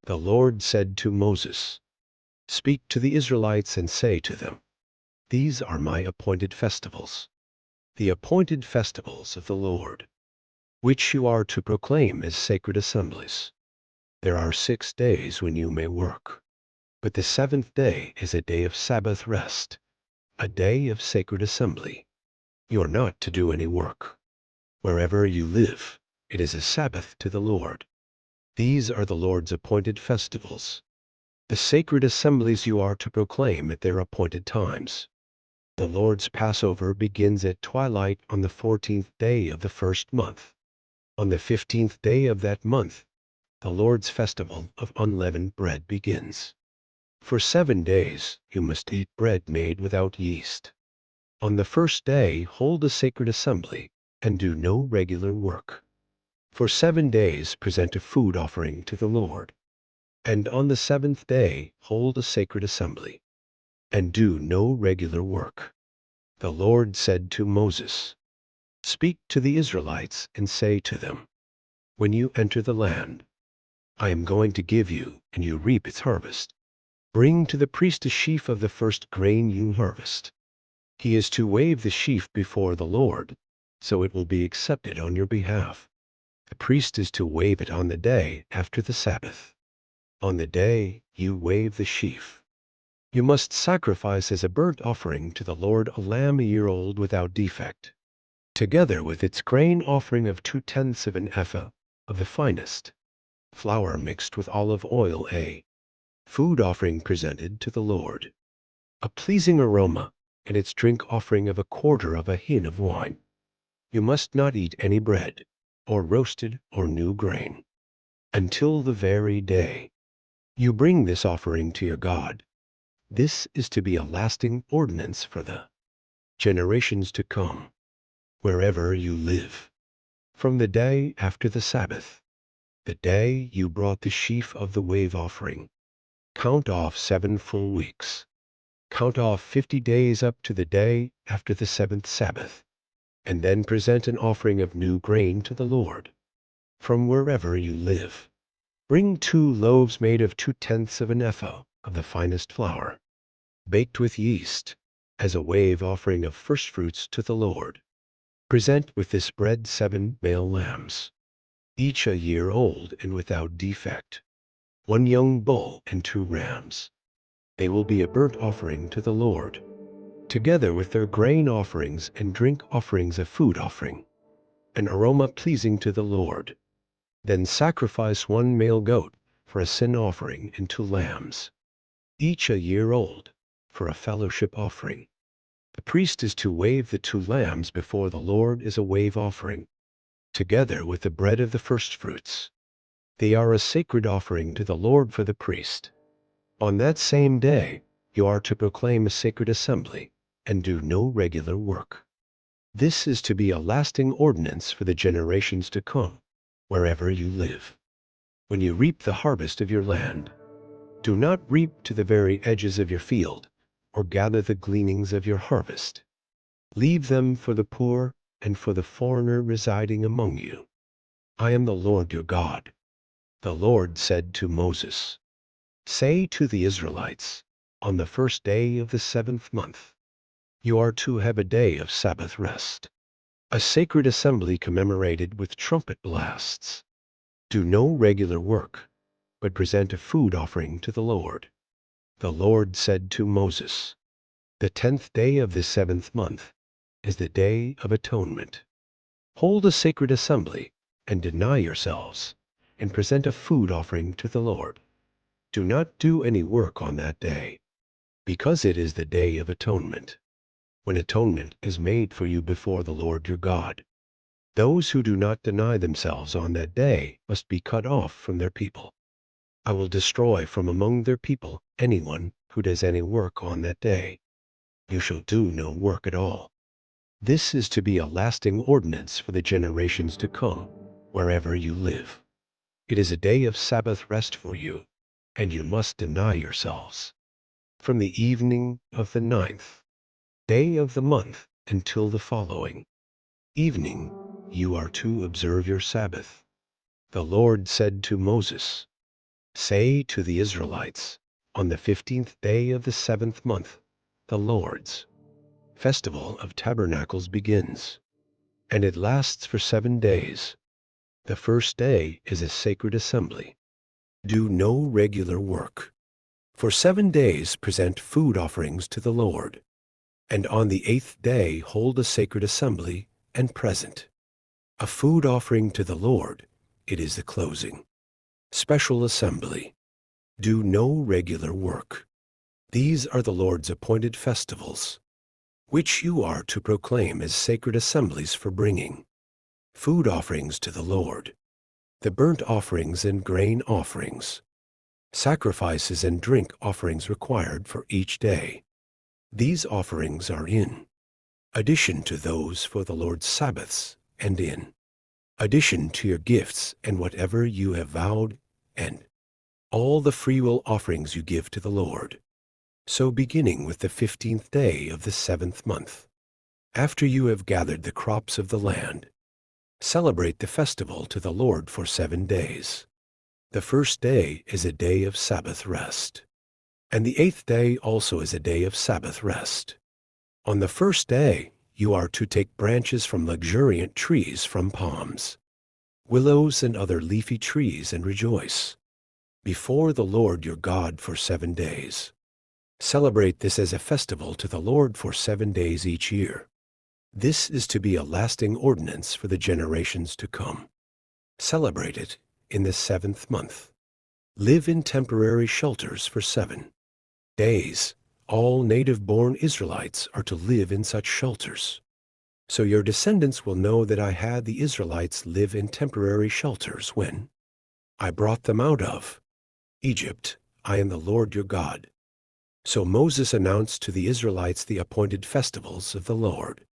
The Lord said to Moses, "Speak to the Israelites and say to them, These are my appointed festivals, the appointed festivals of the Lord, which you are to proclaim as sacred assemblies. There are 6 days when you may work, but the 7th day is a day of Sabbath rest, a day of sacred assembly. You are not to do any work. Wherever you live, it is a Sabbath to the Lord. These are the Lord's appointed festivals, the sacred assemblies you are to proclaim at their appointed times. The Lord's Passover begins at twilight on the 14th day of the first month. On the 15th day of that month, the Lord's festival of unleavened bread begins. For 7 days you must eat bread made without yeast. On the first day hold a sacred assembly and do no regular work. For 7 days present a food offering to the Lord. And on the 7th day hold a sacred assembly and do no regular work. The Lord said to Moses, "Speak to the Israelites and say to them, When you enter the land I am going to give you and you reap its harvest, bring to the priest a sheaf of the first grain you harvest. He is to wave the sheaf before the Lord, so it will be accepted on your behalf. The priest is to wave it on the day after the Sabbath. On the day you wave the sheaf, you must sacrifice as a burnt offering to the Lord a lamb a year old without defect, together with its grain offering of 2/10 of an ephah of the finest flour mixed with olive oil, a food offering presented to the Lord, a pleasing aroma, and its drink offering of 1/4 of a hin of wine. You must not eat any bread, or roasted or new grain, until the very day you bring this offering to your God. This is to be a lasting ordinance for the generations to come, wherever you live. From the day after the Sabbath, the day you brought the sheaf of the wave offering, count off 7 full weeks. Count off 50 days up to the day after the 7th Sabbath, and then present an offering of new grain to the Lord. From wherever you live, bring 2 loaves made of 2/10 of an ephah of the finest flour, baked with yeast, as a wave offering of firstfruits to the Lord. Present with this bread 7 male lambs, each a year old and without defect, 1 young bull and 2 rams. They will be a burnt offering to the Lord, together with their grain offerings and drink offerings, a food offering, an aroma pleasing to the Lord. Then sacrifice 1 male goat for a sin offering and 2 lambs, each a year old, for a fellowship offering. The priest is to wave the 2 lambs before the Lord as a wave offering, together with the bread of the firstfruits. They are a sacred offering to the Lord for the priest. On that same day you are to proclaim a sacred assembly and do no regular work. This is to be a lasting ordinance for the generations to come, wherever you live. When you reap the harvest of your land, do not reap to the very edges of your field, or gather the gleanings of your harvest. Leave them for the poor and for the foreigner residing among you. I am the Lord your God. The Lord said to Moses, "Say to the Israelites, on the first day of the 7th month, you are to have a day of Sabbath rest, a sacred assembly commemorated with trumpet blasts. Do no regular work, but present a food offering to the Lord." The Lord said to Moses, "The 10th day of the 7th month is the day of atonement. Hold a sacred assembly and deny yourselves, and present a food offering to the Lord. Do not do any work on that day, because it is the day of atonement, when atonement is made for you before the Lord your God. Those who do not deny themselves on that day must be cut off from their people. I will destroy from among their people anyone who does any work on that day. You shall do no work at all. This is to be a lasting ordinance for the generations to come, wherever you live. It is a day of Sabbath rest for you, and you must deny yourselves. From the evening of the 9th day of the month until the following evening, you are to observe your Sabbath." The Lord said to Moses, Say to the Israelites, on the 15th day of the 7th month, the Lord's festival of tabernacles begins, and it lasts for 7 days. The first day is a sacred assembly. Do no regular work. For 7 days present food offerings to the Lord, and on the 8th day hold a sacred assembly and present a food offering to the Lord. It is the closing special assembly. Do no regular work. These are the Lord's appointed festivals, which you are to proclaim as sacred assemblies for bringing food offerings to the Lord, the burnt offerings and grain offerings, sacrifices and drink offerings required for each day. These offerings are in addition to those for the Lord's Sabbaths, and in addition to your gifts and whatever you have vowed, and all the freewill offerings you give to the Lord. So beginning with the 15th day of the 7th month, after you have gathered the crops of the land, celebrate the festival to the Lord for 7 days. The first day is a day of Sabbath rest, and the 8th day also is a day of Sabbath rest. On the first day you are to take branches from luxuriant trees, from palms, willows, and other leafy trees, and rejoice before the Lord your God for 7 days. Celebrate this as a festival to the Lord for 7 days each year. This is to be a lasting ordinance for the generations to come. Celebrate it in the 7th month. Live in temporary shelters for 7 days. All native-born Israelites are to live in such shelters. So your descendants will know that I had the Israelites live in temporary shelters when I brought them out of Egypt. I am the Lord your God. So Moses announced to the Israelites the appointed festivals of the Lord.